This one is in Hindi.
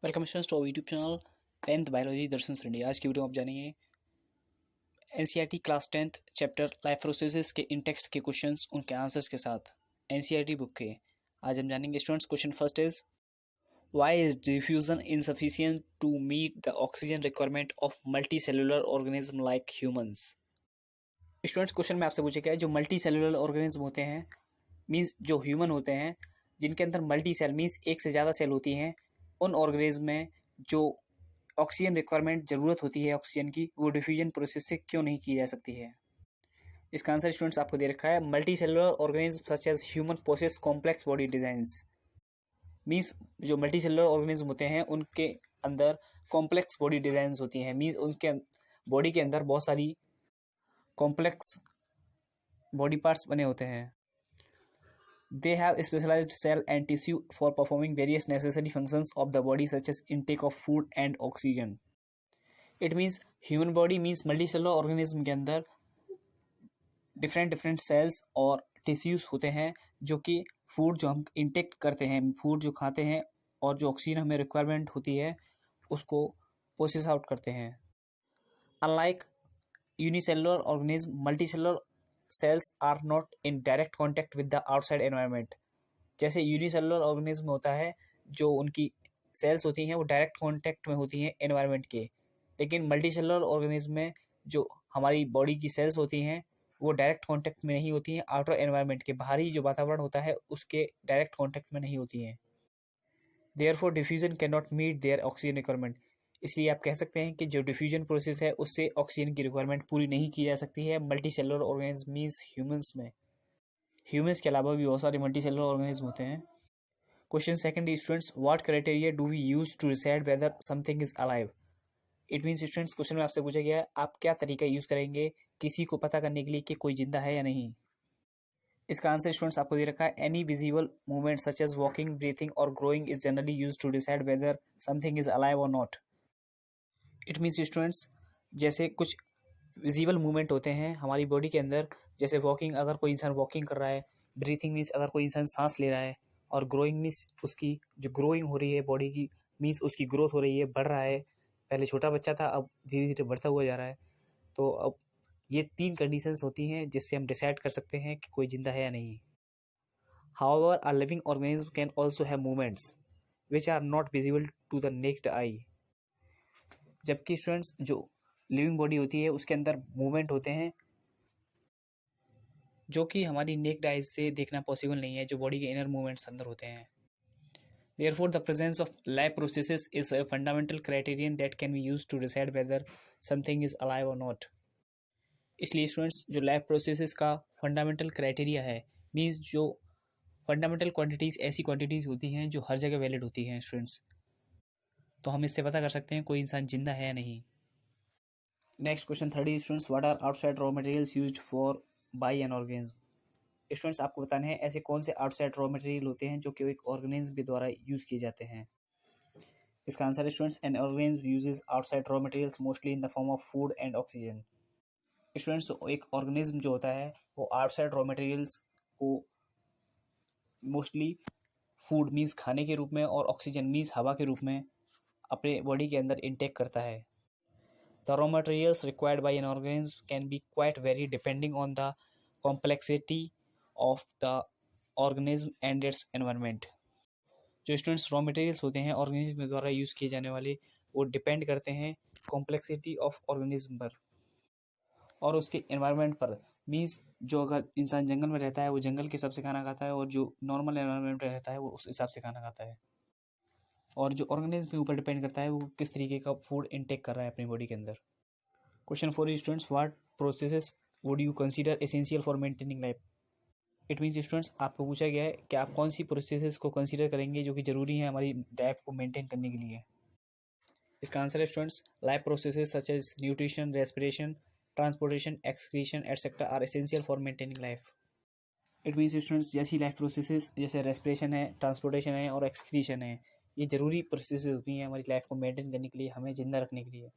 Welcome students to our YouTube channel 10th biology Darshan Shreni. आज की वीडियो में आप जानेंगे NCERT class 10th chapter life processes के इन टेक्स्ट के क्वेश्चंस उनके आंसर्स के साथ एनसीईआरटी बुक के। आज हम जानेंगे students. Question first is why is diffusion insufficient to meet the oxygen requirement of multi cellular organism like humans. Students question में आपसे पूछा गया है जो मल्टी सेलुलर ऑर्गेनिज्म होते हैं मीन्स जो ह्यूमन होते हैं जिनके अंदर मल्टी सेल मीन्स एक से ज़्यादा सेल होती हैं, उन ऑर्गेनिज्म में जो ऑक्सीजन रिक्वायरमेंट ज़रूरत होती है ऑक्सीजन की, वो डिफ्यूजन प्रोसेस से क्यों नहीं की जा सकती है। इसका आंसर स्टूडेंट्स आपको दे रखा है। Multi cellular organism such as human possess complex body designs. Means जो मल्टी सेलुलर ऑर्गेनिज्म होते हैं उनके अंदर कॉम्प्लेक्स बॉडी डिजाइंस होती हैं। मीन्स उनके बॉडी के अंदर बहुत सारी कॉम्प्लेक्स बॉडी पार्ट्स बने होते हैं। They have specialized cell and tissue for performing various necessary functions of the body such as intake of food and oxygen. It means human body means multicellular organism के अंदर different cells और tissues होते हैं जो कि फूड जो हम इंटेक करते हैं, फूड जो खाते हैं और जो ऑक्सीजन हमें रिक्वायरमेंट होती है उसको प्रोसेस आउट करते हैं। Unlike unicellular organism, multicellular cells are not in direct contact with the outside environment। जैसे यूनिसेलुलर ऑर्गेनिज्म होता है जो उनकी सेल्स होती हैं वो डायरेक्ट कांटेक्ट में होती हैं एनवायरनमेंट के, लेकिन मल्टीसेलुलर ऑर्गेनिज्म में जो हमारी बॉडी की सेल्स होती हैं वो डायरेक्ट कांटेक्ट में नहीं होती हैं, आउटर एनवायरनमेंट के बाहरी जो वातावरण होता है उसके डायरेक्ट कांटेक्ट में नहीं होती हैं। Therefore diffusion can not meet their oxygen requirement. इसलिए आप कह सकते हैं कि जो डिफ्यूजन प्रोसेस है उससे ऑक्सीजन की रिक्वायरमेंट पूरी नहीं की जा सकती है multi cellular organism means humans में। ह्यूमंस के अलावा भी बहुत सारे मल्टी सेलुलर ऑर्गेनिज्म होते हैं। Question second is students what criteria do we use to decide whether something is alive. It means students question में आपसे पूछा गया है आप क्या तरीका यूज करेंगे किसी को पता करने के लिए कि कोई जिंदा है या नहीं। इसका आंसर स्टूडेंट्स आपको दे रखा है। Any visible movement such as walking, breathing or growing is generally use to decide whether something is alive or not. It means students जैसे कुछ विजिबल मूवमेंट होते हैं हमारी बॉडी के अंदर, जैसे वॉकिंग, अगर कोई इंसान वॉकिंग कर रहा है, ब्रीथिंग मीन्स अगर कोई इंसान सांस ले रहा है, और ग्रोइंग मीन्स उसकी जो ग्रोइंग हो रही है बॉडी की, मीन्स उसकी ग्रोथ हो रही है, बढ़ रहा है। पहले छोटा बच्चा था अब धीरे धीरे बढ़ता हुआ जा रहा है। तो अब ये 3 कंडीशंस होती हैं जिससे हम डिसाइड कर सकते हैं कि कोई जिंदा है या नहीं। However a living organism can also have movements which are not visible to the naked eye. जबकि स्टूडेंट्स जो लिविंग बॉडी होती है उसके अंदर मूवमेंट होते हैं जो कि हमारी नेक्ड आइज से देखना पॉसिबल नहीं है, जो बॉडी के इनर मूवमेंट्स अंदर होते हैं। Therefore, the presence of life processes is a fundamental criterion that can be used to decide whether something is alive or not। इसलिए स्टूडेंट्स जो लाइफ प्रोसेसेस का फंडामेंटल क्राइटेरिया है मीन्स जो फंडामेंटल क्वांटिटीज़ ऐसी क्वांटिटीज़ होती हैं जो हर जगह वैलिड होती हैं स्टूडेंट्स, तो हम इससे पता कर सकते हैं कोई इंसान जिंदा है या नहीं। Next question third is students what are outside raw materials used for by an organism. Students आपको बताना है ऐसे कौन से आउटसाइड रॉ मटेरियल होते हैं जो कि एक ऑर्गेनिज्म के द्वारा यूज किए जाते हैं। इसका आंसर है students an organism uses outside raw materials mostly in the form of food and oxygen. Students एक ऑर्गेनिज्म जो होता है वो आउटसाइड रॉ मटेरियल्स को मोस्टली फूड मीन्स खाने के रूप में और ऑक्सीजन मीन्स हवा के रूप में अपने बॉडी के अंदर इनटेक करता है। The raw materials required by an organism can be quite varied depending on the complexity of the organism and its environment। जो स्टूडेंट्स रॉ मटेरियल्स होते हैं ऑर्गेनिज्म द्वारा यूज़ किए जाने वाले वो डिपेंड करते हैं कॉम्प्लेक्सिटी ऑफ ऑर्गेनिज्म पर और उसके एनवायरनमेंट पर। मीन्स जो अगर इंसान जंगल में रहता है वो जंगल के हिसाब से खाना खाता है और जो नॉर्मल एनवायरनमेंट में रहता है वो उस हिसाब से खाना खाता है, और जो ऑर्गेनिज्म के ऊपर डिपेंड करता है वो किस तरीके का फूड इनटेक कर रहा है अपनी बॉडी के अंदर। Question 4 students what processes would you consider essential for maintaining life. It means students आपको पूछा गया है कि आप कौन सी प्रोसेसेस को कंसीडर करेंगे जो कि ज़रूरी है हमारी लाइफ को मेंटेन करने के लिए। इसका आंसर है students life processes such as nutrition, respiration, transportation, excretion etcetera are essential for maintaining life. It means students जैसी लाइफ प्रोसेसेस जैसे रेस्पिरेशन है, ट्रांसपोर्टेशन है और एक्सक्रीशन है, ये ज़रूरी प्रोसेसेस होती हैं हमारी लाइफ को मेंटेन करने के लिए, हमें जिंदा रखने के लिए।